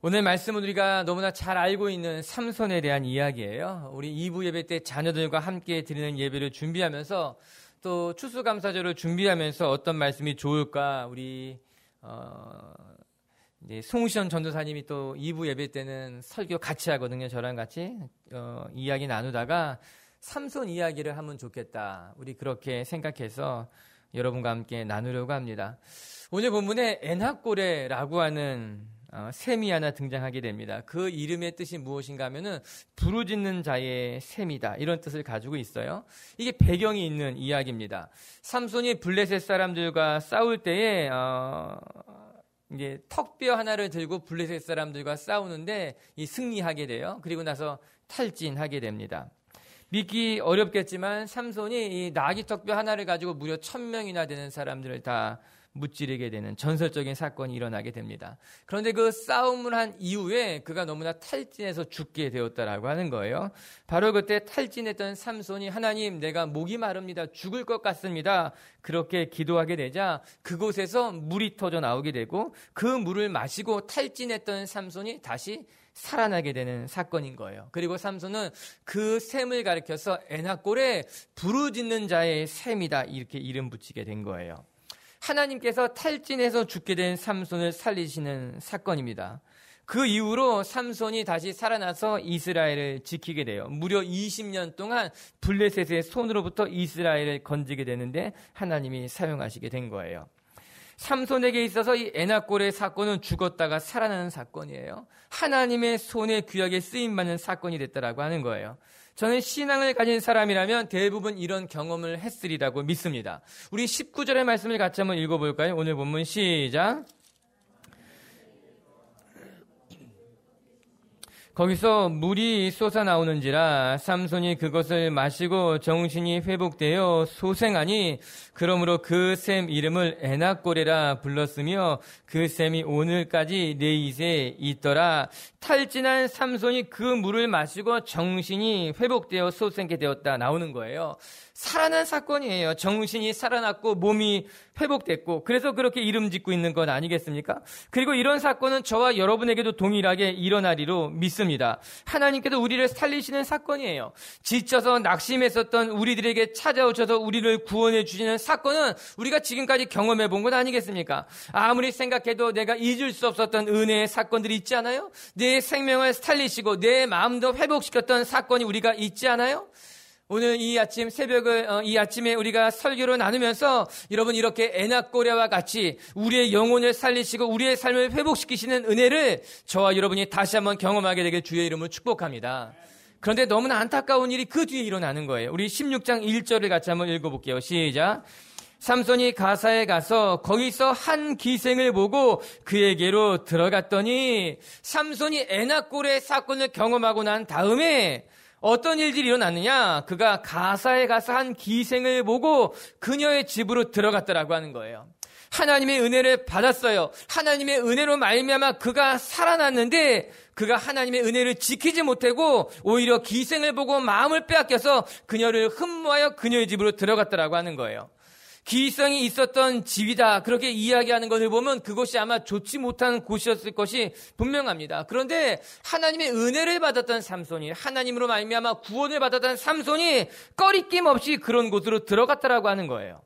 오늘 말씀은 우리가 너무나 잘 알고 있는 삼손에 대한 이야기예요. 우리 2부 예배 때 자녀들과 함께 드리는 예배를 준비하면서 또 추수감사절을 준비하면서 어떤 말씀이 좋을까 우리 이제 송시현 전도사님이 또 2부 예배 때는 설교 같이 하거든요. 저랑 같이 이야기 나누다가 삼손 이야기를 하면 좋겠다. 우리 그렇게 생각해서 여러분과 함께 나누려고 합니다. 오늘 본문에 에나꼬레라고 하는 셈이 하나 등장하게 됩니다. 그 이름의 뜻이 무엇인가 하면은 부르짖는 자의 셈이다. 이런 뜻을 가지고 있어요. 이게 배경이 있는 이야기입니다. 삼손이 블레셋 사람들과 싸울 때에 이제 턱뼈 하나를 들고 블레셋 사람들과 싸우는데 승리하게 돼요. 그리고 나서 탈진하게 됩니다. 믿기 어렵겠지만 삼손이 이 나귀 턱뼈 하나를 가지고 무려 1000명이나 되는 사람들을 다 무찌르게 되는 전설적인 사건이 일어나게 됩니다. 그런데 그 싸움을 한 이후에 그가 너무나 탈진해서 죽게 되었다라고 하는 거예요. 바로 그때 탈진했던 삼손이 하나님, 내가 목이 마릅니다. 죽을 것 같습니다. 그렇게 기도하게 되자 그곳에서 물이 터져 나오게 되고 그 물을 마시고 탈진했던 삼손이 다시 살아나게 되는 사건인 거예요. 그리고 삼손은 그 셈을 가리켜서 에나꼴에 부르짖는 자의 셈이다. 이렇게 이름 붙이게 된 거예요. 하나님께서 탈진해서 죽게 된 삼손을 살리시는 사건입니다. 그 이후로 삼손이 다시 살아나서 이스라엘을 지키게 돼요. 무려 20년 동안 블레셋의 손으로부터 이스라엘을 건지게 되는데 하나님이 사용하시게 된 거예요. 삼손에게 있어서 이 에나꼴의 사건은 죽었다가 살아나는 사건이에요. 하나님의 손에 귀하게 쓰임받는 사건이 됐다라고 하는 거예요. 저는 신앙을 가진 사람이라면 대부분 이런 경험을 했으리라고 믿습니다. 우리 19절의 말씀을 같이 한번 읽어볼까요? 오늘 본문 시작. 거기서 물이 솟아나오는지라 삼손이 그것을 마시고 정신이 회복되어 소생하니 그러므로 그 셈 이름을 에나꼬레라 불렀으며 그 셈이 오늘까지 네잇에 있더라. 탈진한 삼손이 그 물을 마시고 정신이 회복되어 소생케 되었다 나오는 거예요. 살아난 사건이에요. 정신이 살아났고 몸이 회복됐고 그래서 그렇게 이름 짓고 있는 것 아니겠습니까? 그리고 이런 사건은 저와 여러분에게도 동일하게 일어나리로 믿습니다. 하나님께서 우리를 살리시는 사건이에요. 지쳐서 낙심했었던 우리들에게 찾아오셔서 우리를 구원해 주시는 사건은 우리가 지금까지 경험해 본 것 아니겠습니까? 아무리 생각해도 내가 잊을 수 없었던 은혜의 사건들이 있지 않아요? 내 생명을 살리시고 내 마음도 회복시켰던 사건이 우리가 있지 않아요? 오늘 이 아침 이 아침에 우리가 설교를 나누면서 여러분 이렇게 에나꼬레와 같이 우리의 영혼을 살리시고 우리의 삶을 회복시키시는 은혜를 저와 여러분이 다시 한번 경험하게 되길 주의 이름으로 축복합니다. 그런데 너무나 안타까운 일이 그 뒤에 일어나는 거예요. 우리 16장 1절을 같이 한번 읽어볼게요. 시작. 삼손이 가사에 가서 거기서 한 기생을 보고 그에게로 들어갔더니 삼손이 에나꼬레 사건을 경험하고 난 다음에 어떤 일들이 일어났느냐? 그가 가사에 가서 한 기생을 보고 그녀의 집으로 들어갔더라고 하는 거예요. 하나님의 은혜를 받았어요. 하나님의 은혜로 말미암아 그가 살아났는데 그가 하나님의 은혜를 지키지 못하고 오히려 기생을 보고 마음을 빼앗겨서 그녀를 흠모하여 그녀의 집으로 들어갔더라고 하는 거예요. 기생이 있었던 집이다. 그렇게 이야기하는 것을 보면 그곳이 아마 좋지 못한 곳이었을 것이 분명합니다. 그런데 하나님의 은혜를 받았던 삼손이 하나님으로 말미암아 구원을 받았던 삼손이 꺼리낌 없이 그런 곳으로 들어갔다라고 하는 거예요.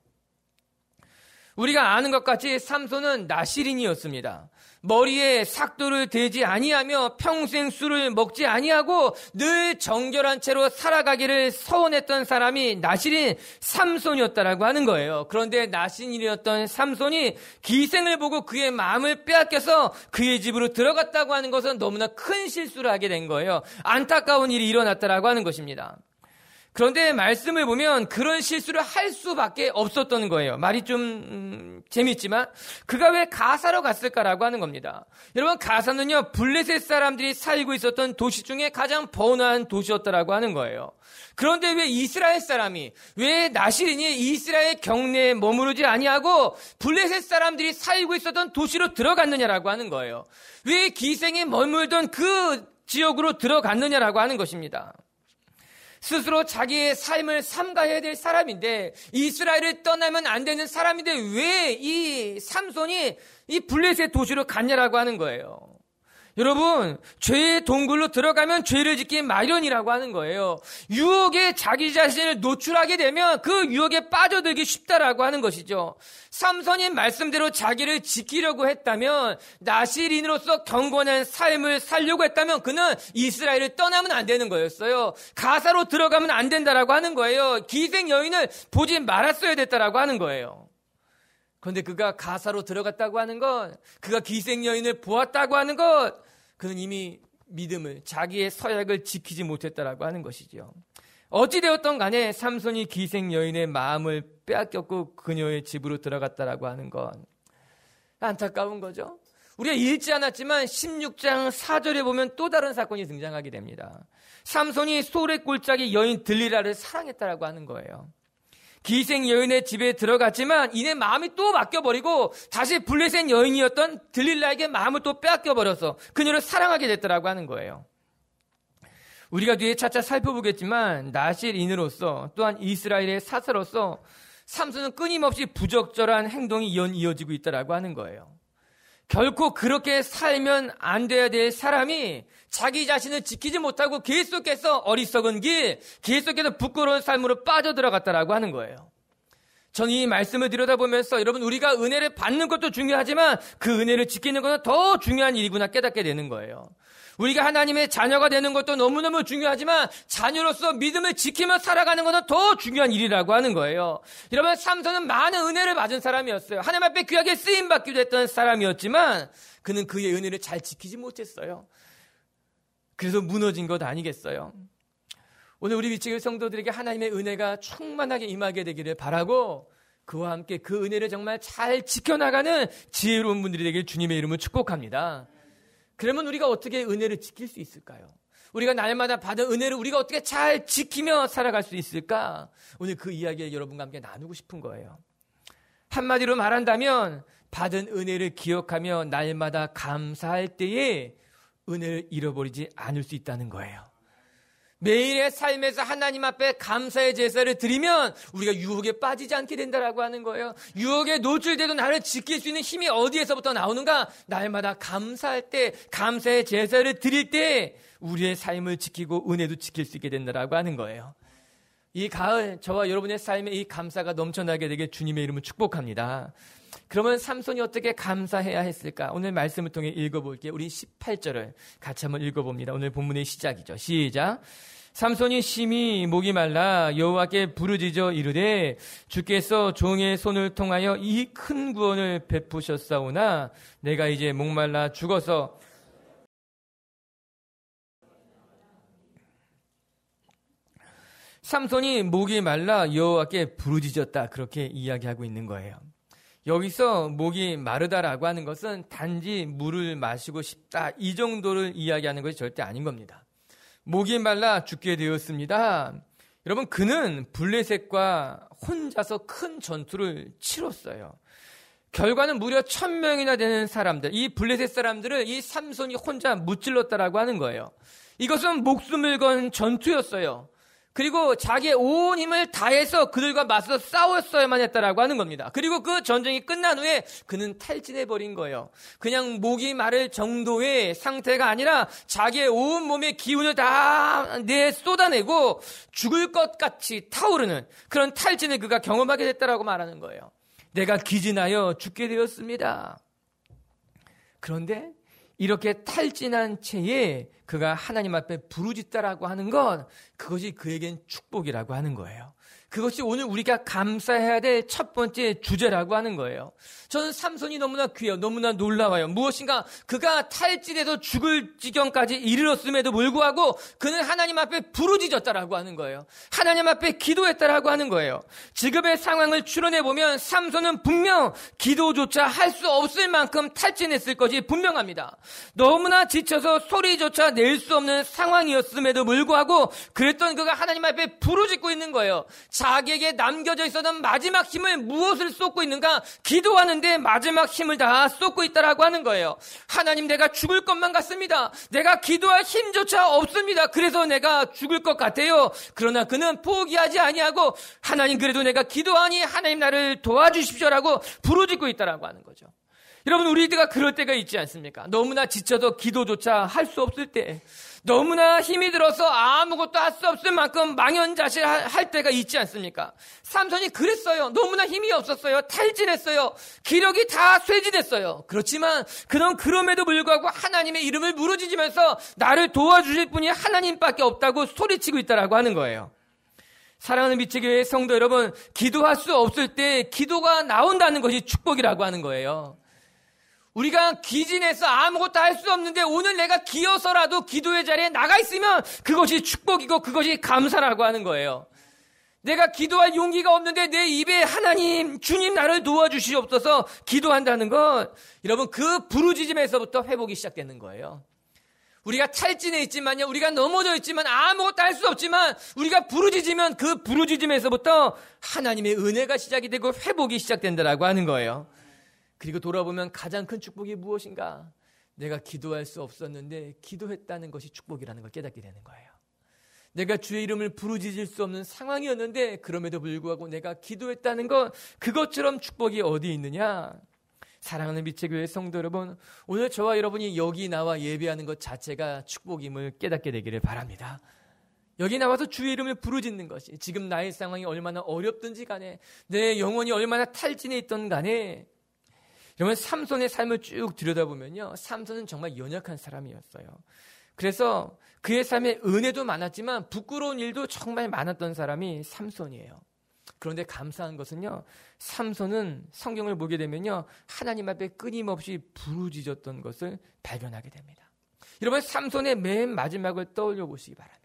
우리가 아는 것 같이 삼손은 나시린이었습니다. 머리에 삭도를 대지 아니하며 평생 술을 먹지 아니하고 늘 정결한 채로 살아가기를 서원했던 사람이 나시린 삼손이었다라고 하는 거예요. 그런데 나시린이었던 삼손이 기생을 보고 그의 마음을 빼앗겨서 그의 집으로 들어갔다고 하는 것은 너무나 큰 실수를 하게 된 거예요. 안타까운 일이 일어났다라고 하는 것입니다. 그런데 말씀을 보면 그런 실수를 할 수밖에 없었던 거예요. 말이 좀 재밌지만 그가 왜 가사로 갔을까라고 하는 겁니다. 여러분 가사는요 블레셋 사람들이 살고 있었던 도시 중에 가장 번화한 도시였다라고 하는 거예요. 그런데 왜 이스라엘 사람이 왜 나시린이 이스라엘 경내에 머무르지 아니하고 블레셋 사람들이 살고 있었던 도시로 들어갔느냐라고 하는 거예요. 왜 기생이 머물던 그 지역으로 들어갔느냐라고 하는 것입니다. 스스로 자기의 삶을 삼가해야 될 사람인데, 이스라엘을 떠나면 안 되는 사람인데 왜 이 삼손이 이 블레셋 도시로 갔냐라고 하는 거예요. 여러분, 죄의 동굴로 들어가면 죄를 짓기 마련이라고 하는 거예요. 유혹에 자기 자신을 노출하게 되면 그 유혹에 빠져들기 쉽다라고 하는 것이죠. 삼손이 말씀대로 자기를 지키려고 했다면, 나실인으로서 경건한 삶을 살려고 했다면 그는 이스라엘을 떠나면 안 되는 거였어요. 가사로 들어가면 안 된다라고 하는 거예요. 기생 여인을 보지 말았어야 됐다라고 하는 거예요. 그런데 그가 가사로 들어갔다고 하는 것, 그가 기생 여인을 보았다고 하는 것, 그는 이미 믿음을, 자기의 서약을 지키지 못했다라고 하는 것이죠. 어찌되었던 간에 삼손이 기생 여인의 마음을 빼앗겼고 그녀의 집으로 들어갔다라고 하는 건 안타까운 거죠. 우리가 읽지 않았지만 16장 4절에 보면 또 다른 사건이 등장하게 됩니다. 삼손이 소래 꼴짝이 여인 들리라를 사랑했다라고 하는 거예요. 기생 여인의 집에 들어갔지만 이내 마음이 또 바뀌어버리고 다시 블레셋 여인이었던 들릴라에게 마음을 또 빼앗겨버려서 그녀를 사랑하게 됐다라고 하는 거예요. 우리가 뒤에 차차 살펴보겠지만 나실인으로서 또한 이스라엘의 사사로서 삼손은 끊임없이 부적절한 행동이 이어지고 있다라고 하는 거예요. 결코 그렇게 살면 안 돼야 될 사람이 자기 자신을 지키지 못하고 계속해서 어리석은 길, 계속해서 부끄러운 삶으로 빠져들어갔다라고 하는 거예요. 저는 이 말씀을 들여다보면서 여러분, 우리가 은혜를 받는 것도 중요하지만 그 은혜를 지키는 것은 더 중요한 일이구나 깨닫게 되는 거예요. 우리가 하나님의 자녀가 되는 것도 너무너무 중요하지만 자녀로서 믿음을 지키며 살아가는 것은 더 중요한 일이라고 하는 거예요. 여러분, 삼손은 많은 은혜를 받은 사람이었어요. 하나님 앞에 귀하게 쓰임받기도 했던 사람이었지만 그는 그의 은혜를 잘 지키지 못했어요. 그래서 무너진 것 아니겠어요? 오늘 우리 위치의 성도들에게 하나님의 은혜가 충만하게 임하게 되기를 바라고 그와 함께 그 은혜를 정말 잘 지켜나가는 지혜로운 분들이 되길 주님의 이름으로 축복합니다. 그러면 우리가 어떻게 은혜를 지킬 수 있을까요? 우리가 날마다 받은 은혜를 우리가 어떻게 잘 지키며 살아갈 수 있을까? 오늘 그 이야기를 여러분과 함께 나누고 싶은 거예요. 한마디로 말한다면 받은 은혜를 기억하며 날마다 감사할 때에 은혜를 잃어버리지 않을 수 있다는 거예요. 매일의 삶에서 하나님 앞에 감사의 제사를 드리면 우리가 유혹에 빠지지 않게 된다라고 하는 거예요. 유혹에 노출돼도 나를 지킬 수 있는 힘이 어디에서부터 나오는가? 날마다 감사할 때, 감사의 제사를 드릴 때 우리의 삶을 지키고 은혜도 지킬 수 있게 된다라고 하는 거예요. 이 가을 저와 여러분의 삶에 이 감사가 넘쳐나게 되게 주님의 이름을 축복합니다. 그러면 삼손이 어떻게 감사해야 했을까? 오늘 말씀을 통해 읽어볼게요. 우리 18절을 같이 한번 읽어봅니다. 오늘 본문의 시작이죠. 시작. 삼손이 심히 목이 말라 여호와께 부르짖어 이르되 주께서 종의 손을 통하여 이 큰 구원을 베푸셨사오나 내가 이제 목말라 죽어서 삼손이 목이 말라 여호와께 부르짖었다. 그렇게 이야기하고 있는 거예요. 여기서 목이 마르다라고 하는 것은 단지 물을 마시고 싶다 이 정도를 이야기하는 것이 절대 아닌 겁니다. 목이 말라 죽게 되었습니다. 여러분, 그는 블레셋과 혼자서 큰 전투를 치렀어요. 결과는 무려 1000명이나 되는 사람들, 이 블레셋 사람들을 이 삼손이 혼자 무찔렀다라고 하는 거예요. 이것은 목숨을 건 전투였어요. 그리고 자기의 온 힘을 다해서 그들과 맞서 싸웠어야만 했다라고 하는 겁니다. 그리고 그 전쟁이 끝난 후에 그는 탈진해버린 거예요. 그냥 목이 마를 정도의 상태가 아니라 자기의 온 몸의 기운을 다 쏟아내고 죽을 것 같이 타오르는 그런 탈진을 그가 경험하게 됐다라고 말하는 거예요. 내가 기진하여 죽게 되었습니다. 그런데 이렇게 탈진한 채에 그가 하나님 앞에 부르짖다라고 하는 건 그것이 그에겐 축복이라고 하는 거예요. 그것이 오늘 우리가 감사해야 될 첫 번째 주제라고 하는 거예요. 저는 삼손이 너무나 귀해요. 너무나 놀라워요. 무엇인가 그가 탈진해서 죽을 지경까지 이르렀음에도 불구하고 그는 하나님 앞에 부르짖었다라고 하는 거예요. 하나님 앞에 기도했다라고 하는 거예요. 지금의 상황을 추론해보면 삼손은 분명 기도조차 할 수 없을 만큼 탈진했을 것이 분명합니다. 너무나 지쳐서 소리조차 도와낼 수 없는 상황이었음에도 불구하고 그랬던 그가 하나님 앞에 부르짖고 있는 거예요. 자기에게 남겨져 있었던 마지막 힘을 무엇을 쏟고 있는가? 기도하는데 마지막 힘을 다 쏟고 있다라고 하는 거예요. 하나님, 내가 죽을 것만 같습니다. 내가 기도할 힘조차 없습니다. 그래서 내가 죽을 것 같아요. 그러나 그는 포기하지 아니하고 하나님, 그래도 내가 기도하니 하나님 나를 도와주십시오라고 부르짖고 있다라고 하는 거죠. 여러분, 우리가 그럴 때가 있지 않습니까? 너무나 지쳐서 기도조차 할 수 없을 때, 너무나 힘이 들어서 아무것도 할 수 없을 만큼 망연자실할 때가 있지 않습니까? 삼손이 그랬어요. 너무나 힘이 없었어요. 탈진했어요. 기력이 다 쇠지됐어요. 그렇지만 그는 그럼에도 불구하고 하나님의 이름을 부르짖으면서 나를 도와주실 분이 하나님밖에 없다고 소리치고 있다라고 하는 거예요. 사랑하는 미치교회 성도 여러분, 기도할 수 없을 때 기도가 나온다는 것이 축복이라고 하는 거예요. 우리가 기진해서 아무것도 할 수 없는데 오늘 내가 기어서라도 기도의 자리에 나가 있으면 그것이 축복이고 그것이 감사라고 하는 거예요. 내가 기도할 용기가 없는데 내 입에 하나님, 주님 나를 도와주시옵소서 기도한다는 것, 여러분, 그 부르짖음에서부터 회복이 시작되는 거예요. 우리가 탈진해 있지만요, 우리가 넘어져 있지만 아무것도 할 수 없지만 우리가 부르짖으면 그 부르짖음에서부터 하나님의 은혜가 시작이 되고 회복이 시작된다라고 하는 거예요. 그리고 돌아보면 가장 큰 축복이 무엇인가? 내가 기도할 수 없었는데 기도했다는 것이 축복이라는 걸 깨닫게 되는 거예요. 내가 주의 이름을 부르짖을 수 없는 상황이었는데 그럼에도 불구하고 내가 기도했다는 것, 그것처럼 축복이 어디 있느냐? 사랑하는 미체교회 성도 여러분, 오늘 저와 여러분이 여기 나와 예배하는 것 자체가 축복임을 깨닫게 되기를 바랍니다. 여기 나와서 주의 이름을 부르짖는 것이, 지금 나의 상황이 얼마나 어렵든지 간에, 내 영혼이 얼마나 탈진해 있던 간에, 여러분, 삼손의 삶을 쭉 들여다보면요, 삼손은 정말 연약한 사람이었어요. 그래서 그의 삶에 은혜도 많았지만 부끄러운 일도 정말 많았던 사람이 삼손이에요. 그런데 감사한 것은요, 삼손은 성경을 보게 되면요, 하나님 앞에 끊임없이 부르짖었던 것을 발견하게 됩니다. 여러분, 삼손의 맨 마지막을 떠올려 보시기 바랍니다.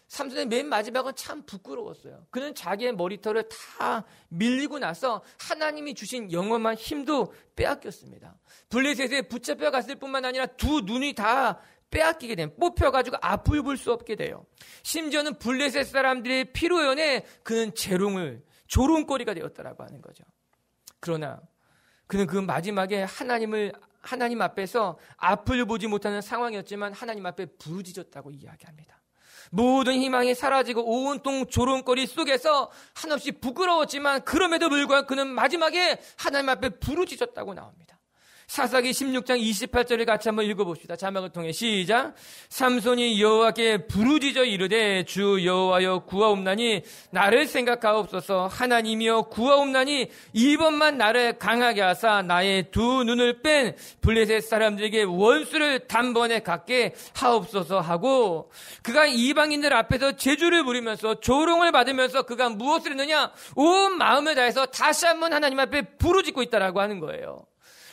삼손의 맨 마지막은 참 부끄러웠어요. 그는 자기의 머리털을 다 밀리고 나서 하나님이 주신 영험한 힘도 빼앗겼습니다. 블레셋에 붙잡혀 갔을 뿐만 아니라 두 눈이 다 빼앗기게 된, 뽑혀가지고 앞을 볼 수 없게 돼요. 심지어는 블레셋 사람들의 피로연에 그는 조롱거리가 되었다라고 하는 거죠. 그러나 그는 그 마지막에 하나님 앞에서 앞을 보지 못하는 상황이었지만 하나님 앞에 부르짖었다고 이야기합니다. 모든 희망이 사라지고 온통 조롱거리 속에서 한없이 부끄러웠지만 그럼에도 불구하고 그는 마지막에 하나님 앞에 부르짖었다고 나옵니다. 사사기 16장 28절을 같이 한번 읽어봅시다. 자막을 통해 시작. 삼손이 여호와께 부르짖어 이르되 주 여호와여 구하옵나니 나를 생각하옵소서. 하나님이여 구하옵나니 이번만 나를 강하게 하사 나의 두 눈을 뺀 블레셋 사람들에게 원수를 단번에 갖게 하옵소서 하고, 그가 이방인들 앞에서 제주를 부리면서 조롱을 받으면서 그가 무엇을 했느냐? 온 마음을 다해서 다시 한번 하나님 앞에 부르짖고 있다라고 하는 거예요.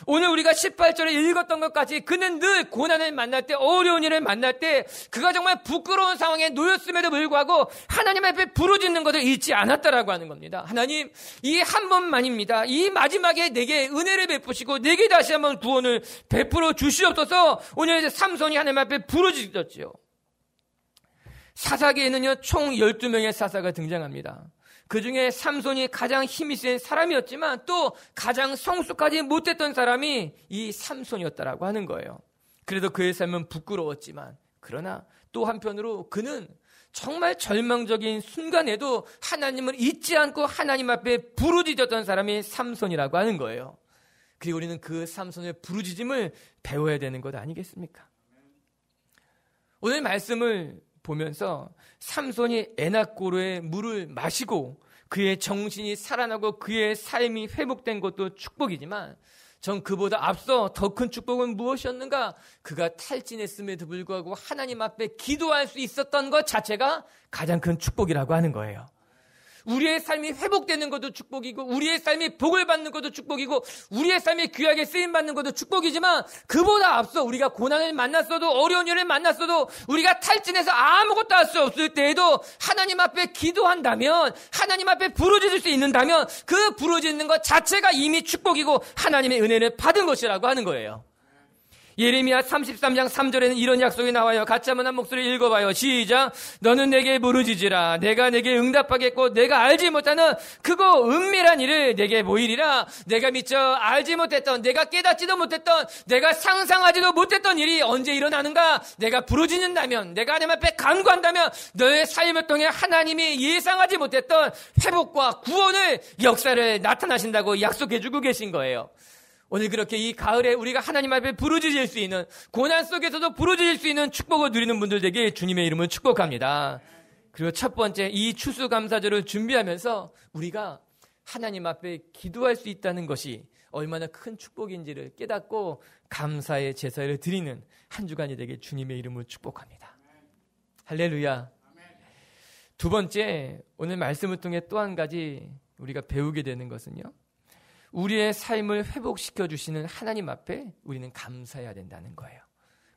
오늘 우리가 18절에 읽었던 것까지 그는 늘 고난을 만날 때, 어려운 일을 만날 때 그가 정말 부끄러운 상황에 놓였음에도 불구하고 하나님 앞에 부르짖는 것을 잊지 않았다라고 하는 겁니다. 하나님, 이 한 번만입니다. 이 마지막에 내게 은혜를 베푸시고 내게 다시 한번 구원을 베풀어 주시옵소서. 오늘 삼손이 하나님 앞에 부르짖었지요. 사사기에는요, 총 12명의 사사가 등장합니다. 그 중에 삼손이 가장 힘이 센 사람이었지만 또 가장 성숙하지 못했던 사람이 이 삼손이었다라고 하는 거예요. 그래도 그의 삶은 부끄러웠지만, 그러나 또 한편으로 그는 정말 절망적인 순간에도 하나님을 잊지 않고 하나님 앞에 부르짖었던 사람이 삼손이라고 하는 거예요. 그리고 우리는 그 삼손의 부르짖음을 배워야 되는 것 아니겠습니까? 오늘 말씀을 보면서 삼손이 에나꼬르의 물을 마시고 그의 정신이 살아나고 그의 삶이 회복된 것도 축복이지만, 전 그보다 앞서 더 큰 축복은 무엇이었는가? 그가 탈진했음에도 불구하고 하나님 앞에 기도할 수 있었던 것 자체가 가장 큰 축복이라고 하는 거예요. 우리의 삶이 회복되는 것도 축복이고, 우리의 삶이 복을 받는 것도 축복이고, 우리의 삶이 귀하게 쓰임받는 것도 축복이지만, 그보다 앞서 우리가 고난을 만났어도, 어려운 일을 만났어도, 우리가 탈진해서 아무것도 할 수 없을 때에도 하나님 앞에 기도한다면, 하나님 앞에 부르짖을 수 있는다면 그 부르짖는 것 자체가 이미 축복이고 하나님의 은혜를 받은 것이라고 하는 거예요. 예레미야 33장 3절에는 이런 약속이 나와요. 같이 한번 한 목소리 읽어봐요. 시작. 너는 내게 부르짖으라. 내가 내게 응답하겠고 내가 알지 못하는 크고 은밀한 일을 내게 보이리라. 내가 미처 알지 못했던, 내가 깨닫지도 못했던, 내가 상상하지도 못했던 일이 언제 일어나는가? 내가 부르짖는다면, 내가 하나님 앞에 간구한다면 너의 삶을 통해 하나님이 예상하지 못했던 회복과 구원의 역사를 나타나신다고 약속해주고 계신 거예요. 오늘 그렇게 이 가을에 우리가 하나님 앞에 부르짖을 수 있는, 고난 속에서도 부르짖을 수 있는 축복을 누리는 분들 되게 주님의 이름을 축복합니다. 그리고 첫 번째, 이 추수감사절을 준비하면서 우리가 하나님 앞에 기도할 수 있다는 것이 얼마나 큰 축복인지를 깨닫고 감사의 제사를 드리는 한 주간이 되게 주님의 이름을 축복합니다. 할렐루야. 두 번째, 오늘 말씀을 통해 또 한 가지 우리가 배우게 되는 것은요, 우리의 삶을 회복시켜 주시는 하나님 앞에 우리는 감사해야 된다는 거예요.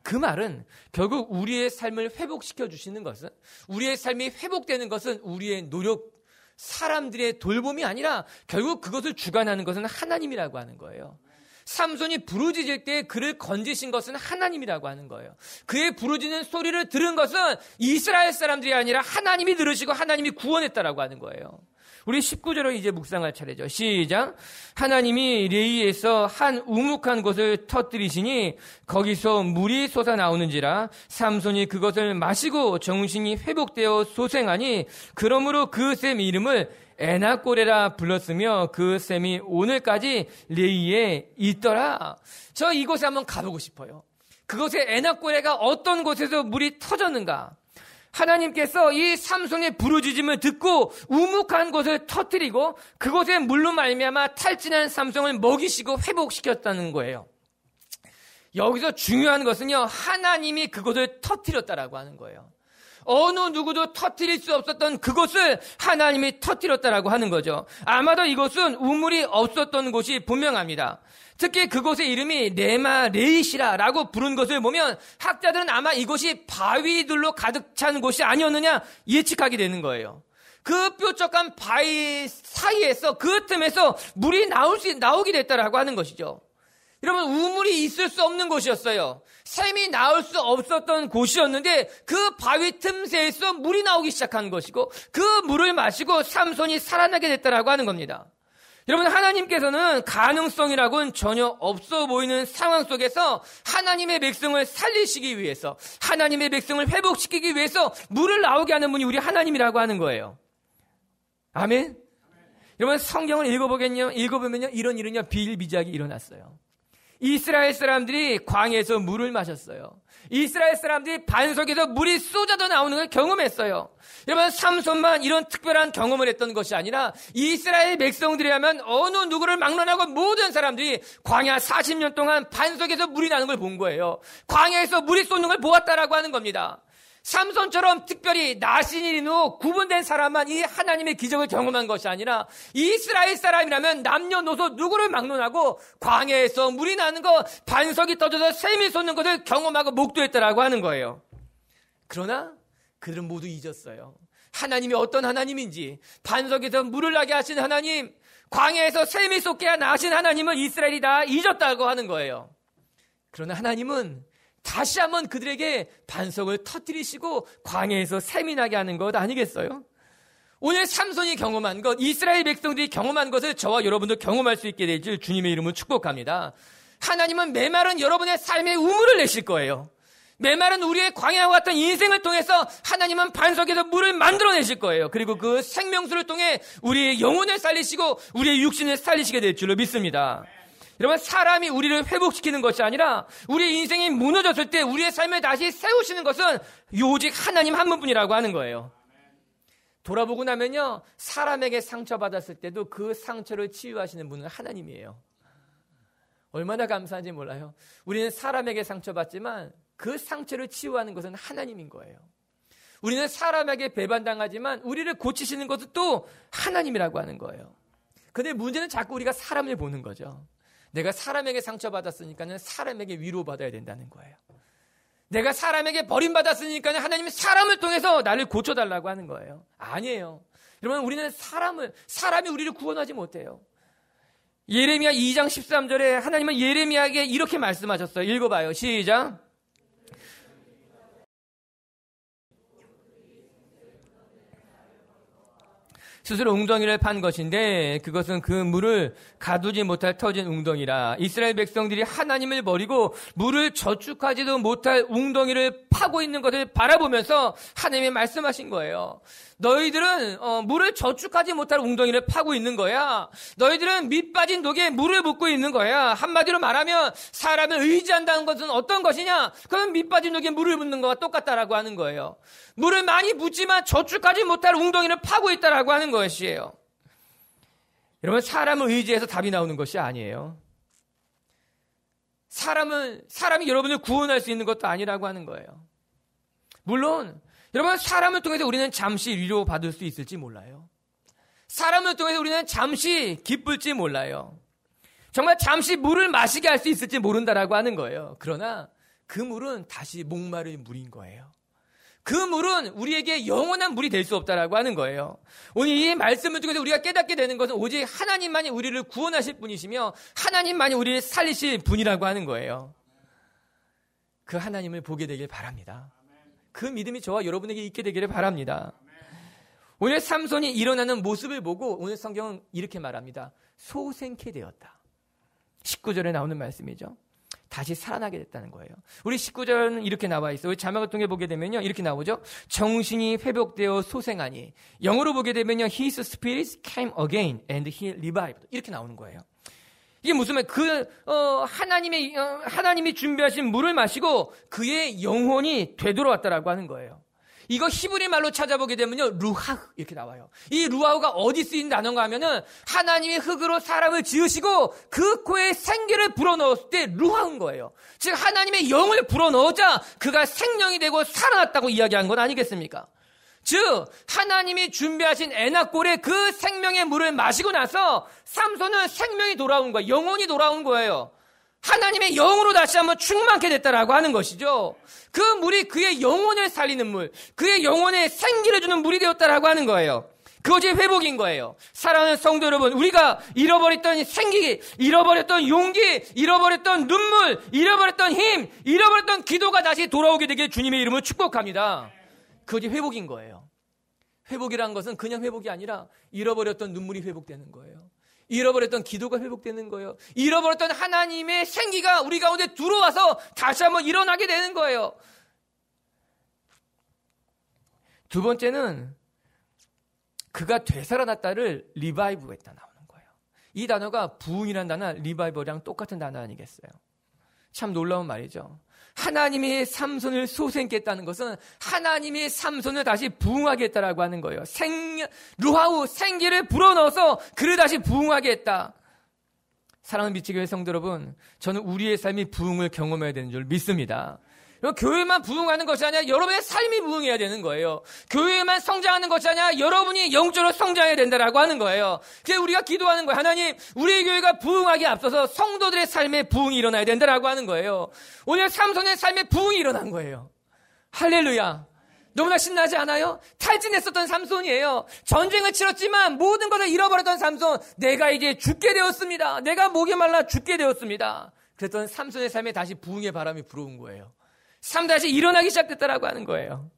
그 말은 결국 우리의 삶을 회복시켜 주시는 것은, 우리의 삶이 회복되는 것은 우리의 노력, 사람들의 돌봄이 아니라 결국 그것을 주관하는 것은 하나님이라고 하는 거예요. 삼손이 부르짖을 때 그를 건지신 것은 하나님이라고 하는 거예요. 그의 부르짖는 소리를 들은 것은 이스라엘 사람들이 아니라 하나님이 들으시고 하나님이 구원했다라고 하는 거예요. 우리 19절을 이제 묵상할 차례죠. 시작. 하나님이 레이에서 한 우묵한 곳을 터뜨리시니 거기서 물이 솟아나오는지라. 삼손이 그것을 마시고 정신이 회복되어 소생하니 그러므로 그 샘 이름을 에나꼬레라 불렀으며 그 샘이 오늘까지 레이에 있더라. 저 이곳에 한번 가보고 싶어요. 그곳에 에나꼬레가 어떤 곳에서 물이 터졌는가? 하나님께서 이 삼손의 부르짖음을 듣고 우묵한 곳을 터뜨리고 그곳에 물로 말미암아 탈진한 삼손을 먹이시고 회복시켰다는 거예요. 여기서 중요한 것은요, 하나님이 그곳을 터뜨렸다라고 하는 거예요. 어느 누구도 터뜨릴 수 없었던 그곳을 하나님이 터뜨렸다라고 하는 거죠. 아마도 이곳은 우물이 없었던 곳이 분명합니다. 특히 그곳의 이름이 네마레이시라라고 부른 것을 보면 학자들은 아마 이곳이 바위들로 가득 찬 곳이 아니었느냐 예측하게 되는 거예요. 그 뾰족한 바위 사이에서, 그 틈에서 물이 나오게 됐다라고 하는 것이죠. 여러분, 우물이 있을 수 없는 곳이었어요. 샘이 나올 수 없었던 곳이었는데 그 바위 틈새에서 물이 나오기 시작한 것이고 그 물을 마시고 삼손이 살아나게 됐다라고 하는 겁니다. 여러분, 하나님께서는 가능성이라고는 전혀 없어 보이는 상황 속에서 하나님의 백성을 살리시기 위해서, 하나님의 백성을 회복시키기 위해서 물을 나오게 하는 분이 우리 하나님이라고 하는 거예요. 아멘? 여러분, 성경을 읽어보면요, 이런 일은요, 비일비재하게 일어났어요. 이스라엘 사람들이 광야에서 물을 마셨어요. 이스라엘 사람들이 반석에서 물이 쏟아져 나오는 걸 경험했어요. 여러분, 삼손만 이런 특별한 경험을 했던 것이 아니라 이스라엘 백성들이라면 어느 누구를 막론하고 모든 사람들이 광야 40년 동안 반석에서 물이 나는 걸 본 거예요. 광야에서 물이 쏟는 걸 보았다라고 하는 겁니다. 삼손처럼 특별히 나신인으로 구분된 사람만 이 하나님의 기적을 경험한 것이 아니라 이스라엘 사람이라면 남녀노소 누구를 막론하고 광야에서 물이 나는 것, 반석이 터져서 샘이 솟는 것을 경험하고 목도했다라고 하는 거예요. 그러나 그들은 모두 잊었어요. 하나님이 어떤 하나님인지, 반석에서 물을 나게 하신 하나님, 광야에서 샘이 솟게 하신 하나님을 이스라엘이 다 잊었다고 하는 거예요. 그러나 하나님은 다시 한번 그들에게 반석을 터뜨리시고 광야에서 샘이 나게 하는 것 아니겠어요? 오늘 삼손이 경험한 것, 이스라엘 백성들이 경험한 것을 저와 여러분도 경험할 수 있게 되길 주님의 이름으로 축복합니다. 하나님은 메마른 여러분의 삶에 우물을 내실 거예요. 메마른 우리의 광야와 같은 인생을 통해서 하나님은 반석에서 물을 만들어내실 거예요. 그리고 그 생명수를 통해 우리의 영혼을 살리시고 우리의 육신을 살리시게 될 줄로 믿습니다. 여러분, 사람이 우리를 회복시키는 것이 아니라 우리의 인생이 무너졌을 때 우리의 삶을 다시 세우시는 것은 오직 하나님 한 분뿐이라고 하는 거예요. 돌아보고 나면요, 사람에게 상처받았을 때도 그 상처를 치유하시는 분은 하나님이에요. 얼마나 감사한지 몰라요. 우리는 사람에게 상처받지만 그 상처를 치유하는 것은 하나님인 거예요. 우리는 사람에게 배반당하지만 우리를 고치시는 것은 또 하나님이라고 하는 거예요. 근데 문제는 자꾸 우리가 사람을 보는 거죠. 내가 사람에게 상처받았으니까는 사람에게 위로받아야 된다는 거예요. 내가 사람에게 버림받았으니까는 하나님은 사람을 통해서 나를 고쳐달라고 하는 거예요. 아니에요. 여러분, 우리는 사람이 우리를 구원하지 못해요. 예레미야 2장 13절에 하나님은 예레미야에게 이렇게 말씀하셨어요. 읽어봐요. 시작. 스스로 웅덩이를 판 것인데 그것은 그 물을 가두지 못할 터진 웅덩이라. 이스라엘 백성들이 하나님을 버리고 물을 저축하지도 못할 웅덩이를 파고 있는 것을 바라보면서 하나님이 말씀하신 거예요. 너희들은 물을 저축하지 못할 웅덩이를 파고 있는 거야. 너희들은 밑 빠진 독에 물을 붓고 있는 거야. 한마디로 말하면 사람을 의지한다는 것은 어떤 것이냐? 그건 밑 빠진 독에 물을 붓는 것과 똑같다라고 하는 거예요. 물을 많이 붓지만 저축하지 못할 웅덩이를 파고 있다라고 하는 것이에요. 여러분, 사람을 의지해서 답이 나오는 것이 아니에요. 사람이 여러분을 구원할 수 있는 것도 아니라고 하는 거예요. 물론 여러분, 사람을 통해서 우리는 잠시 위로받을 수 있을지 몰라요. 사람을 통해서 우리는 잠시 기쁠지 몰라요. 정말 잠시 물을 마시게 할 수 있을지 모른다라고 하는 거예요. 그러나 그 물은 다시 목마른 물인 거예요. 그 물은 우리에게 영원한 물이 될 수 없다라고 하는 거예요. 오늘 이 말씀을 통해서 우리가 깨닫게 되는 것은 오직 하나님만이 우리를 구원하실 분이시며 하나님만이 우리를 살리실 분이라고 하는 거예요. 그 하나님을 보게 되길 바랍니다. 그 믿음이 저와 여러분에게 있게 되기를 바랍니다. 오늘 삼손이 일어나는 모습을 보고 오늘 성경은 이렇게 말합니다. 소생케 되었다. 19절에 나오는 말씀이죠. 다시 살아나게 됐다는 거예요. 우리 19절은 이렇게 나와 있어요. 우리 자막을 통해 보게 되면요, 이렇게 나오죠. 정신이 회복되어 소생하니. 영어로 보게 되면요, His spirit came again and he revived. 이렇게 나오는 거예요. 이게 무슨 말? 하나님이 준비하신 물을 마시고 그의 영혼이 되돌아왔다라고 하는 거예요. 이거 히브리 말로 찾아보게 되면요, 루하흐 이렇게 나와요. 이 루하흐가 어디 쓰인 단어인가 하면은 하나님이 흙으로 사람을 지으시고 그 코에 생기를 불어넣었을 때 루하흐인 거예요. 즉 하나님의 영을 불어넣자 그가 생명이 되고 살아났다고 이야기한 건 아니겠습니까? 즉 하나님이 준비하신 에나골의 그 생명의 물을 마시고 나서 삼손은 생명이 돌아온 거예요. 영혼이 돌아온 거예요. 하나님의 영으로 다시 한번 충만케 됐다라고 하는 것이죠. 그 물이 그의 영혼을 살리는 물, 그의 영혼에 생기를 주는 물이 되었다라고 하는 거예요. 그것이 회복인 거예요. 사랑하는 성도 여러분, 우리가 잃어버렸던 생기, 잃어버렸던 용기, 잃어버렸던 눈물, 잃어버렸던 힘, 잃어버렸던 기도가 다시 돌아오게 되길 주님의 이름으로 축복합니다. 그것이 회복인 거예요. 회복이라는 것은 그냥 회복이 아니라 잃어버렸던 눈물이 회복되는 거예요. 잃어버렸던 기도가 회복되는 거예요. 잃어버렸던 하나님의 생기가 우리 가운데 들어와서 다시 한번 일어나게 되는 거예요. 두 번째는 그가 되살아났다를 리바이브 했다 나오는 거예요. 이 단어가 부흥이라는 단어, 리바이버랑 똑같은 단어 아니겠어요? 참 놀라운 말이죠. 하나님이 삼손을 소생케 했다는 것은 하나님이 삼손을 다시 부흥하게 했다라고 하는 거예요. 루하우 생기를 불어넣어서 그를 다시 부흥하게 했다. 사랑하는 미치교회 성도 여러분, 저는 우리의 삶이 부흥을 경험해야 되는 줄 믿습니다. 교회만 부흥하는 것이 아니라 여러분의 삶이 부흥해야 되는 거예요. 교회만 성장하는 것이 아니라 여러분이 영적으로 성장해야 된다라고 하는 거예요. 그래서 우리가 기도하는 거예요. 하나님, 우리의 교회가 부흥하기에 앞서서 성도들의 삶에 부흥이 일어나야 된다라고 하는 거예요. 오늘 삼손의 삶에 부흥이 일어난 거예요. 할렐루야. 너무나 신나지 않아요? 탈진했었던 삼손이에요. 전쟁을 치렀지만 모든 것을 잃어버렸던 삼손. 내가 이제 죽게 되었습니다. 내가 목이 말라 죽게 되었습니다. 그랬던 삼손의 삶에 다시 부흥의 바람이 불어온 거예요. 삶 다시 일어나기 시작됐다라고 하는 거예요.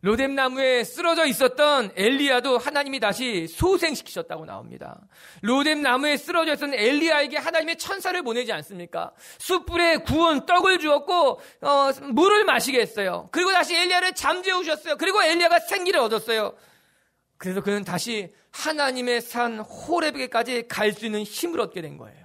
로뎀나무에 쓰러져 있었던 엘리야도 하나님이 다시 소생시키셨다고 나옵니다. 로뎀나무에 쓰러져 있었던 엘리야에게 하나님의 천사를 보내지 않습니까? 숯불에 구운 떡을 주었고 물을 마시게 했어요. 그리고 다시 엘리야를 잠재우셨어요. 그리고 엘리야가 생기를 얻었어요. 그래서 그는 다시 하나님의 산 호렙에까지 갈 수 있는 힘을 얻게 된 거예요.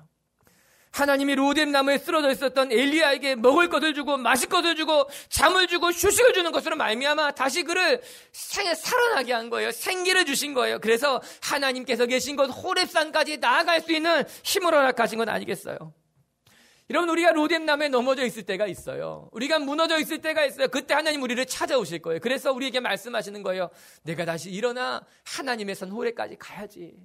하나님이 로뎀나무에 쓰러져 있었던 엘리야에게 먹을 것을 주고 마실 것을 주고 잠을 주고 휴식을 주는 것으로 말미암아 다시 그를 살아나게 한 거예요. 생기를 주신 거예요. 그래서 하나님께서 계신 곳 호렙산까지 나아갈 수 있는 힘을 허락하신 건 아니겠어요? 여러분, 우리가 로뎀나무에 넘어져 있을 때가 있어요. 우리가 무너져 있을 때가 있어요. 그때 하나님 우리를 찾아오실 거예요. 그래서 우리에게 말씀하시는 거예요. 내가 다시 일어나 하나님의 산 호렙까지 가야지.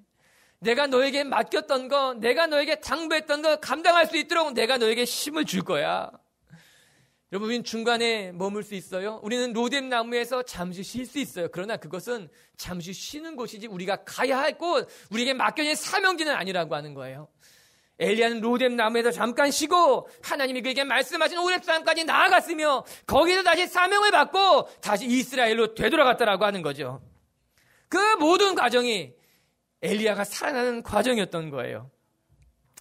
내가 너에게 맡겼던 거, 내가 너에게 당부했던 거 감당할 수 있도록 내가 너에게 힘을 줄 거야. 여러분, 우리는 중간에 머물 수 있어요. 우리는 로뎀 나무에서 잠시 쉴 수 있어요. 그러나 그것은 잠시 쉬는 곳이지 우리가 가야 할 곳, 우리에게 맡겨진 사명지는 아니라고 하는 거예요. 엘리야는 로뎀 나무에서 잠깐 쉬고 하나님이 그에게 말씀하신 호렙산까지 나아갔으며 거기서 다시 사명을 받고 다시 이스라엘로 되돌아갔다라고 하는 거죠. 그 모든 과정이 엘리야가 살아나는 과정이었던 거예요.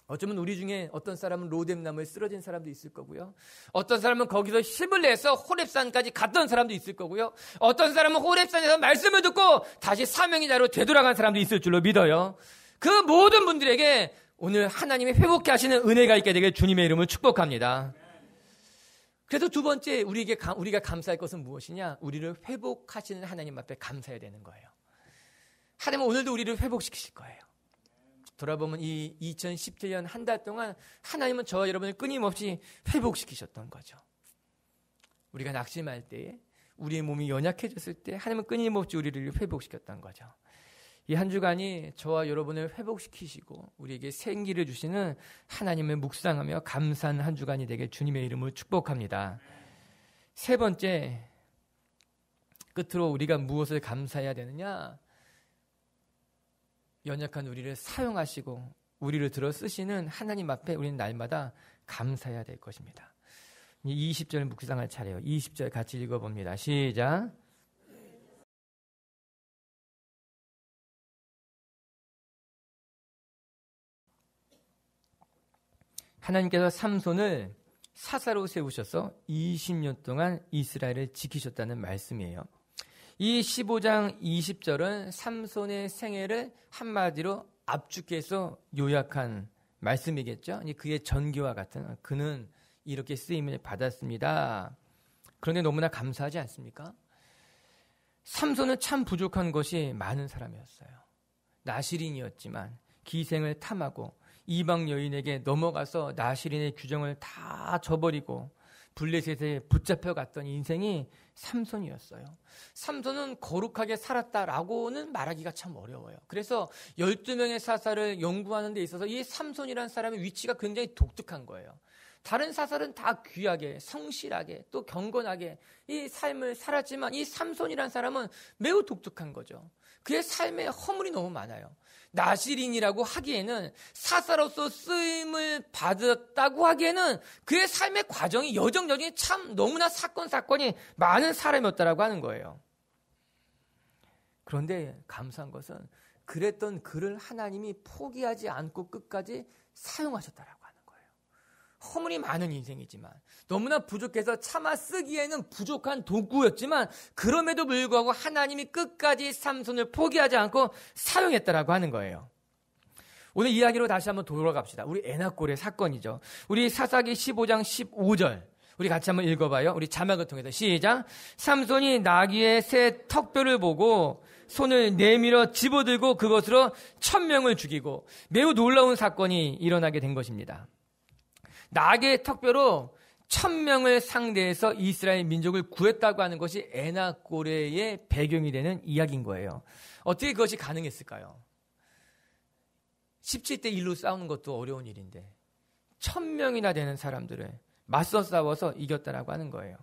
어쩌면 우리 중에 어떤 사람은 로뎀 나무에 쓰러진 사람도 있을 거고요. 어떤 사람은 거기서 힘을 내서 호렙산까지 갔던 사람도 있을 거고요. 어떤 사람은 호렙산에서 말씀을 듣고 다시 사명의 자로 되돌아간 사람도 있을 줄로 믿어요. 그 모든 분들에게 오늘 하나님이 회복케 하시는 은혜가 있게 되길 주님의 이름을 축복합니다. 그래서 두 번째 우리가 감사할 것은 무엇이냐? 우리를 회복하시는 하나님 앞에 감사해야 되는 거예요. 하나님은 오늘도 우리를 회복시키실 거예요. 돌아보면 이 2017년 한 달 동안 하나님은 저와 여러분을 끊임없이 회복시키셨던 거죠. 우리가 낙심할 때에, 우리의 몸이 연약해졌을 때 하나님은 끊임없이 우리를 회복시켰던 거죠. 이 한 주간이 저와 여러분을 회복시키시고 우리에게 생기를 주시는 하나님을 묵상하며 감사한 한 주간이 되게 주님의 이름을 축복합니다. 세 번째, 끝으로 우리가 무엇을 감사해야 되느냐? 연약한 우리를 사용하시고 우리를 들어 쓰시는 하나님 앞에 우리는 날마다 감사해야 될 것입니다. 20절 묵상할 차례요. 20절 같이 읽어봅니다. 시작. 하나님께서 삼손을 사사로 세우셔서 20년 동안 이스라엘을 지키셨다는 말씀이에요. 이 15장 20절은 삼손의 생애를 한마디로 압축해서 요약한 말씀이겠죠. 그의 전기와 같은, 그는 이렇게 쓰임을 받았습니다. 그런데 너무나 감사하지 않습니까? 삼손은 참 부족한 것이 많은 사람이었어요. 나실인이었지만 기생을 탐하고 이방 여인에게 넘어가서 나실인의 규정을 다 저버리고 블레셋에 붙잡혀갔던 인생이 삼손이었어요. 삼손은 거룩하게 살았다라고는 말하기가 참 어려워요. 그래서 12명의 사사를 연구하는 데 있어서 이 삼손이라는 사람의 위치가 굉장히 독특한 거예요. 다른 사사는 다 귀하게, 성실하게, 또 경건하게 이 삶을 살았지만 이 삼손이라는 사람은 매우 독특한 거죠. 그의 삶에 허물이 너무 많아요. 나실인이라고 하기에는, 사사로서 쓰임을 받았다고 하기에는 그의 삶의 과정이 여정여정이 참 너무나 사건이 많은 사람이었다라고 하는 거예요. 그런데 감사한 것은 그랬던 그를 하나님이 포기하지 않고 끝까지 사용하셨다라고 하는 거예요. 허물이 많은 인생이지만, 너무나 부족해서 차마 쓰기에는 부족한 도구였지만, 그럼에도 불구하고 하나님이 끝까지 삼손을 포기하지 않고 사용했다라고 하는 거예요. 오늘 이야기로 다시 한번 돌아갑시다. 우리 에나골의 사건이죠. 우리 사사기 15장 15절 우리 같이 한번 읽어봐요. 우리 자막을 통해서 시작. 삼손이 나귀의 새 턱뼈를 보고 손을 내밀어 집어들고 그것으로 1000명을 죽이고, 매우 놀라운 사건이 일어나게 된 것입니다. 나귀의 턱뼈로 1000명을 상대해서 이스라엘 민족을 구했다고 하는 것이 에나골의 배경이 되는 이야기인 거예요. 어떻게 그것이 가능했을까요? 17대 1로 싸우는 것도 어려운 일인데 1000명이나 되는 사람들을 맞서 싸워서 이겼다라고 하는 거예요.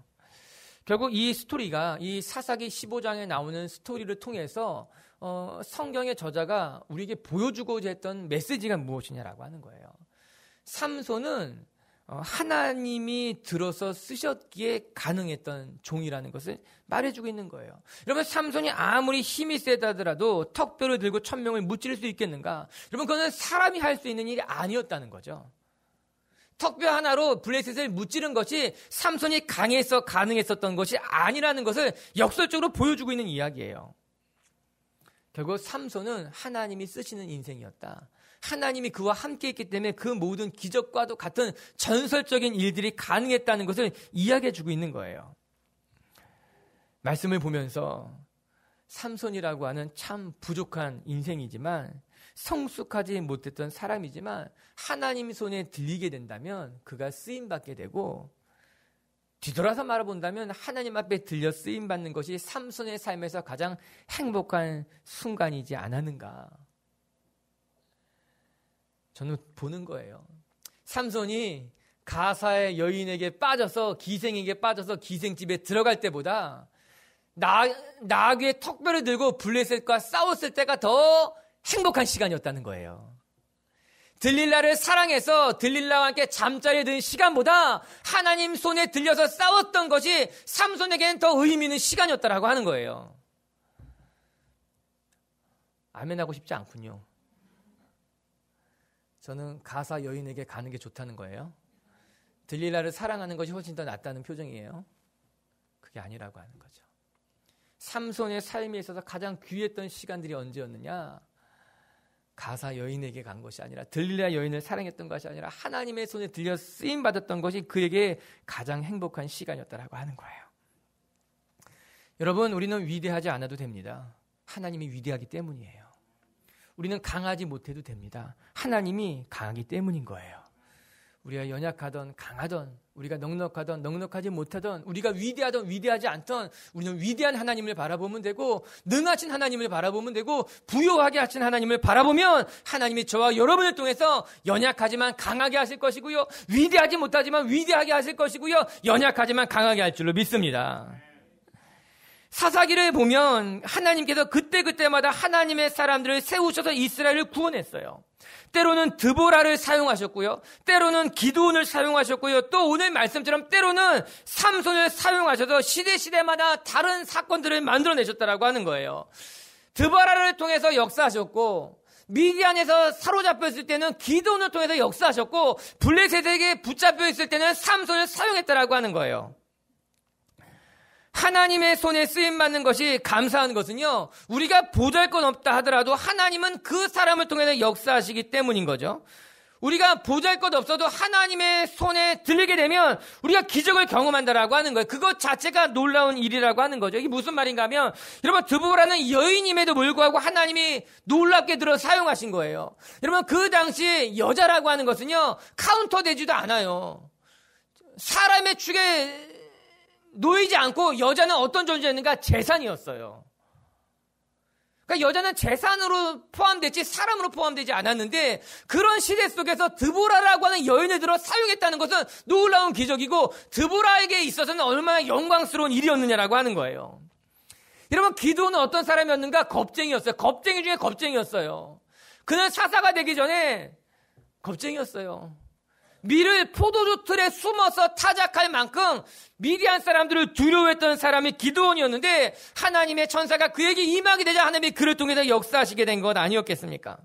결국 이 스토리가, 이 사사기 15장에 나오는 스토리를 통해서 성경의 저자가 우리에게 보여주고자 했던 메시지가 무엇이냐라고 하는 거예요. 삼손은 하나님이 들어서 쓰셨기에 가능했던 종이라는 것을 말해주고 있는 거예요. 여러분, 삼손이 아무리 힘이 세다더라도 턱뼈를 들고 1000명을 무찌를 수 있겠는가? 여러분, 그거는 사람이 할 수 있는 일이 아니었다는 거죠. 턱뼈 하나로 블레셋을 무찌른 것이 삼손이 강해서 가능했었던 것이 아니라는 것을 역설적으로 보여주고 있는 이야기예요. 결국 삼손은 하나님이 쓰시는 인생이었다. 하나님이 그와 함께 있기 때문에 그 모든 기적과도 같은 전설적인 일들이 가능했다는 것을 이야기해 주고 있는 거예요. 말씀을 보면서 삼손이라고 하는 참 부족한 인생이지만, 성숙하지 못했던 사람이지만 하나님 손에 들리게 된다면 그가 쓰임받게 되고, 뒤돌아서 말해본다면 하나님 앞에 들려 쓰임받는 것이 삼손의 삶에서 가장 행복한 순간이지 않았는가. 저는 보는 거예요. 삼손이 가사의 여인에게 빠져서 기생에게 빠져서 기생집에 들어갈 때보다 나귀의 턱뼈를 들고 블레셋과 싸웠을 때가 더 행복한 시간이었다는 거예요. 들릴라를 사랑해서 들릴라와 함께 잠자리에 든 시간보다 하나님 손에 들려서 싸웠던 것이 삼손에게는 더 의미 있는 시간이었다라고 하는 거예요. 아멘하고 싶지 않군요. 저는 가사 여인에게 가는 게 좋다는 거예요. 들릴라를 사랑하는 것이 훨씬 더 낫다는 표정이에요. 그게 아니라고 하는 거죠. 삼손의 삶에 있어서 가장 귀했던 시간들이 언제였느냐? 가사 여인에게 간 것이 아니라 들릴라 여인을 사랑했던 것이 아니라 하나님의 손에 들려 쓰임받았던 것이 그에게 가장 행복한 시간이었다라고 하는 거예요. 여러분, 우리는 위대하지 않아도 됩니다. 하나님이 위대하기 때문이에요. 우리는 강하지 못해도 됩니다. 하나님이 강하기 때문인 거예요. 우리가 연약하던 강하던, 우리가 넉넉하던 넉넉하지 못하던, 우리가 위대하던 위대하지 않던, 우리는 위대한 하나님을 바라보면 되고 능하신 하나님을 바라보면 되고 부요하게 하신 하나님을 바라보면 하나님이 저와 여러분을 통해서 연약하지만 강하게 하실 것이고요, 위대하지 못하지만 위대하게 하실 것이고요, 연약하지만 강하게 할 줄로 믿습니다. 사사기를 보면 하나님께서 그때그때마다 하나님의 사람들을 세우셔서 이스라엘을 구원했어요. 때로는 드보라를 사용하셨고요, 때로는 기드온을 사용하셨고요, 또 오늘 말씀처럼 때로는 삼손을 사용하셔서 시대마다 다른 사건들을 만들어내셨다라고 하는 거예요. 드보라를 통해서 역사하셨고, 미디안에서 사로잡혔을 때는 기드온을 통해서 역사하셨고, 블레셋에게 붙잡혀 있을 때는 삼손을 사용했다라고 하는 거예요. 하나님의 손에 쓰임받는 것이 감사한 것은요, 우리가 보잘것없다 하더라도 하나님은 그 사람을 통해서 역사하시기 때문인 거죠. 우리가 보잘것없어도 하나님의 손에 들리게 되면 우리가 기적을 경험한다라고 하는 거예요. 그것 자체가 놀라운 일이라고 하는 거죠. 이게 무슨 말인가 하면, 여러분, 드보라는 여인임에도 불구하고 하나님이 놀랍게 들어 사용하신 거예요. 여러분, 그 당시 여자라고 하는 것은요, 카운터 되지도 않아요. 사람의 축에 놓이지 않고 여자는 어떤 존재였는가? 재산이었어요. 그러니까 여자는 재산으로 포함됐지 사람으로 포함되지 않았는데, 그런 시대 속에서 드보라라고 하는 여인을 들어 사용했다는 것은 놀라운 기적이고, 드보라에게 있어서는 얼마나 영광스러운 일이었느냐라고 하는 거예요. 여러분, 기드온은 어떤 사람이었는가? 겁쟁이였어요. 겁쟁이 중에 겁쟁이였어요. 그는 사사가 되기 전에 겁쟁이였어요. 밀을 포도주 틀에 숨어서 타작할 만큼 미디안 사람들을 두려워했던 사람이 기드온이었는데, 하나님의 천사가 그에게 임하게 되자 하나님이 그를 통해서 역사하시게 된 것 아니었겠습니까?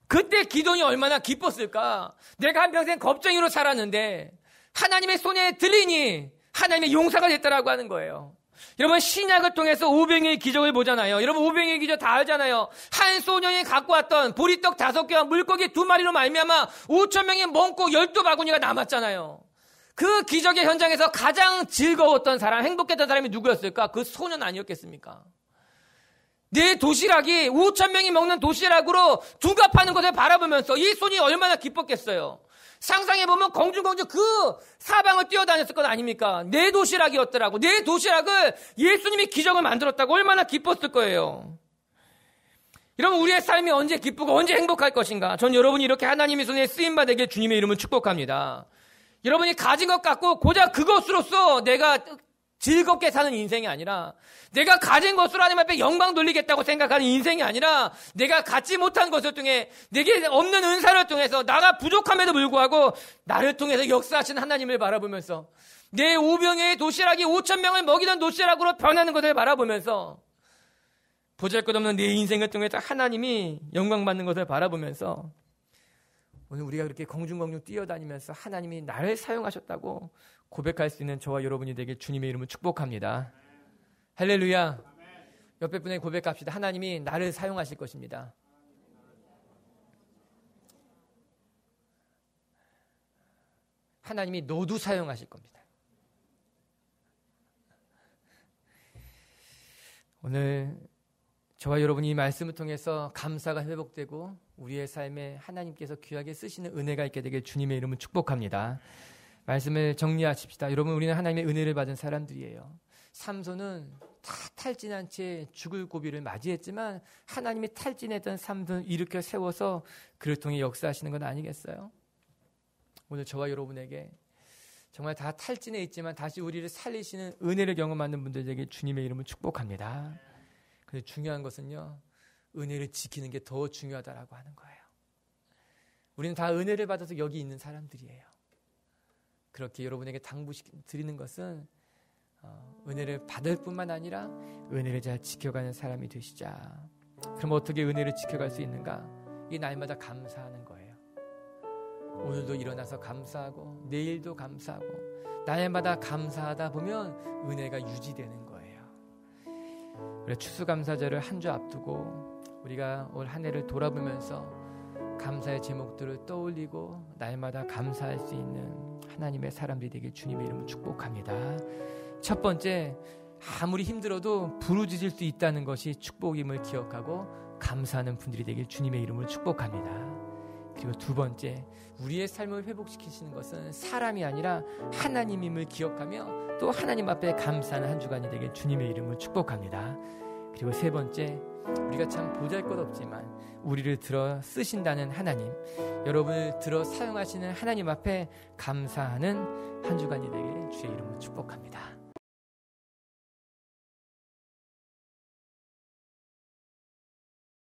그때 기드온이 얼마나 기뻤을까? 내가 한평생 겁쟁이로 살았는데 하나님의 손에 들리니 하나님의 용사가 됐다라고 하는 거예요. 여러분, 신약을 통해서 오병이의 기적을 보잖아요. 여러분, 오병이의 기적 다 알잖아요. 한 소년이 갖고 왔던 보리떡 5개와 물고기 2마리로 말미암아 5,000명이 먹고 12바구니가 남았잖아요. 그 기적의 현장에서 가장 즐거웠던 사람, 행복했던 사람이 누구였을까? 그 소년 아니었겠습니까? 내 도시락이 5,000명이 먹는 도시락으로 둔갑하는 것을 바라보면서 이 손이 얼마나 기뻤겠어요. 상상해보면 공중공주 그 사방을 뛰어다녔을 것 아닙니까? 내 도시락이었더라고. 내 도시락을 예수님이 기적을 만들었다고 얼마나 기뻤을 거예요. 여러분, 우리의 삶이 언제 기쁘고 언제 행복할 것인가? 전 여러분이 이렇게 하나님의 손에 쓰임받게 주님의 이름을 축복합니다. 여러분이 가진 것 갖고 고작 그것으로서 내가 즐겁게 사는 인생이 아니라, 내가 가진 것으로 하나님 앞에 영광 돌리겠다고 생각하는 인생이 아니라, 내가 갖지 못한 것을 통해, 내게 없는 은사를 통해서, 나가 부족함에도 불구하고 나를 통해서 역사하신 하나님을 바라보면서, 내 오병의 도시락이 5,000명을 먹이던 도시락으로 변하는 것을 바라보면서, 보잘것없는 내 인생을 통해서 하나님이 영광 받는 것을 바라보면서, 오늘 우리가 그렇게 공중공중 뛰어다니면서 하나님이 나를 사용하셨다고 고백할 수 있는 저와 여러분이 되길 주님의 이름으로 축복합니다. 할렐루야. 옆에 분에게 고백합시다. 하나님이 나를 사용하실 것입니다. 하나님이 너도 사용하실 겁니다. 오늘 저와 여러분이 이 말씀을 통해서 감사가 회복되고 우리의 삶에 하나님께서 귀하게 쓰시는 은혜가 있게 되길 주님의 이름으로 축복합니다. 말씀을 정리하십시다. 여러분, 우리는 하나님의 은혜를 받은 사람들이에요. 삼손은 다 탈진한 채 죽을 고비를 맞이했지만 하나님이 탈진했던 삼손을 일으켜 세워서 그를 통해 역사하시는 건 아니겠어요? 오늘 저와 여러분에게 정말 다 탈진해 있지만 다시 우리를 살리시는 은혜를 경험하는 분들에게 주님의 이름을 축복합니다. 근데 중요한 것은요, 은혜를 지키는 게 더 중요하다라고 하는 거예요. 우리는 다 은혜를 받아서 여기 있는 사람들이에요. 그렇게 여러분에게 당부드리는 것은 은혜를 받을 뿐만 아니라 은혜를 잘 지켜가는 사람이 되시자. 그럼 어떻게 은혜를 지켜갈 수 있는가? 이게 날마다 감사하는 거예요. 오늘도 일어나서 감사하고 내일도 감사하고 날마다 감사하다 보면 은혜가 유지되는 거예요. 우리가 추수감사절을 한 주 앞두고 우리가 올 한 해를 돌아보면서 감사의 제목들을 떠올리고 날마다 감사할 수 있는 하나님의 사람들이 되길 주님의 이름으로 축복합니다. 첫 번째, 아무리 힘들어도 부르짖을 수 있다는 것이 축복임을 기억하고 감사하는 분들이 되길 주님의 이름으로 축복합니다. 그리고 두 번째, 우리의 삶을 회복시키시는 것은 사람이 아니라 하나님임을 기억하며 또 하나님 앞에 감사하는 한 주간이 되길 주님의 이름으로 축복합니다. 그리고 세 번째, 우리가 참 보잘것없지만 우리를 들어 쓰신다는 하나님, 여러분을 들어 사용하시는 하나님 앞에 감사하는 한 주간이 되길 주의 이름으로 축복합니다.